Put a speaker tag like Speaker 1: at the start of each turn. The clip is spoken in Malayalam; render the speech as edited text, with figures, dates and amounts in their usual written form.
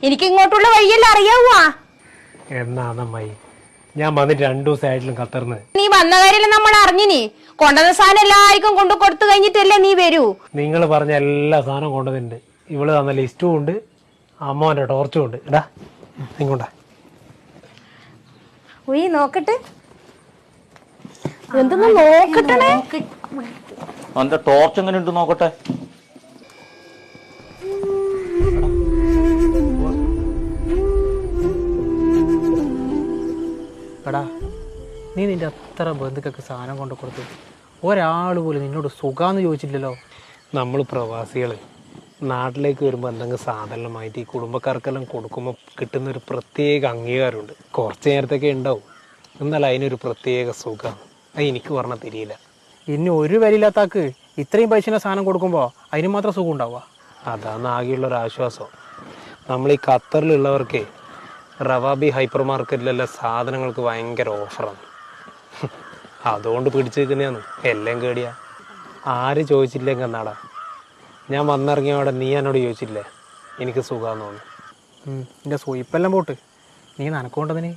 Speaker 1: എനിക്ക് ഇങ്ങോട്ടുള്ള വഴിയെല്ലാം അറിയാവുവാ.
Speaker 2: എന്നാന്നമ്മായി ഞാൻ വന്നിട്ട് 2 ദിവസമായിട്ടും ഖത്തറിന്ന്.
Speaker 1: നീ വന്ന കാര്യം നമ്മൾ അറിഞ്ഞിനി. കൊണ്ടുവന്ന സാധനം എല്ലാവർക്കും കൊണ്ടു കൊടുത്തു കഴിഞ്ഞിട്ടല്ലേ നീ വരൂ.
Speaker 2: നിങ്ങൾ പറഞ്ഞ എല്ലാ സാധനവും കൊണ്ടുവന്നിട്ടുണ്ട്. ഇവള് തന്ന ലിസ്റ്റും ഉണ്ട്, അമ്മോന്റെ ടോർച്ചും ഉണ്ട്. ഇടാ ഇങ്ങോട്ടാ.
Speaker 1: ഉയ് നോക്കട്ടെ, എന്തൊന്ന് നോക്കട്ടെ.
Speaker 3: അവന്റെ ടോർച്ച് എങ്ങനെ ഉണ്ട് നോക്കട്ടെ.
Speaker 4: എടാ, നീ നിന്റെ അത്ര ബന്ധുക്കൾക്ക് സാധനം കൊണ്ട് കൊടുത്തു, ഒരാൾ പോലും നിന്നോട് സുഖാന്ന് ചോദിച്ചില്ലല്ലോ.
Speaker 2: നമ്മൾ പ്രവാസികൾ നാട്ടിലേക്ക് വരുമ്പോൾ എന്തെങ്കിലും സാധനമായിട്ട് ഈ കുടുംബക്കാർക്കെല്ലാം കൊടുക്കുമ്പോൾ കിട്ടുന്നൊരു പ്രത്യേക അംഗീകാരമുണ്ട്. കുറച്ച് നേരത്തൊക്കെ ഉണ്ടാവും, എന്നാൽ അതിനൊരു പ്രത്യേക സുഖമാണ്. അത് എനിക്ക് പറഞ്ഞാൽ തിരിയില്ല.
Speaker 4: ഇനി ഒരു വരിയില്ലാത്താക്ക് ഇത്രയും പൈസ സാധനം കൊടുക്കുമ്പോൾ അതിന് മാത്രം സുഖം ഉണ്ടാവുക.
Speaker 2: അതാണ് ആകെയുള്ളൊരു ആശ്വാസം. നമ്മൾ ഈ ഖത്തറിലുള്ളവർക്ക് റവാബി ഹൈപ്പർ മാർക്കറ്റിലെല്ലാം സാധനങ്ങൾക്ക് ഭയങ്കര ഓഫറാണ്. അതുകൊണ്ട് പിടിച്ചു നിൽക്കുന്നതാണ്. എല്ലാം കേടിയാ. ആര് ചോദിച്ചില്ലെങ്കിൽ എന്നാടാ, ഞാൻ വന്നിറങ്ങിയോടെ നീ എന്നോട് ചോദിച്ചില്ലേ എനിക്ക് സുഖാന്ന് തോന്നുന്നു.
Speaker 4: എൻ്റെ സ്വയിപ്പെല്ലാം പോട്ട്, നീ നനക്കൊണ്ടതിന്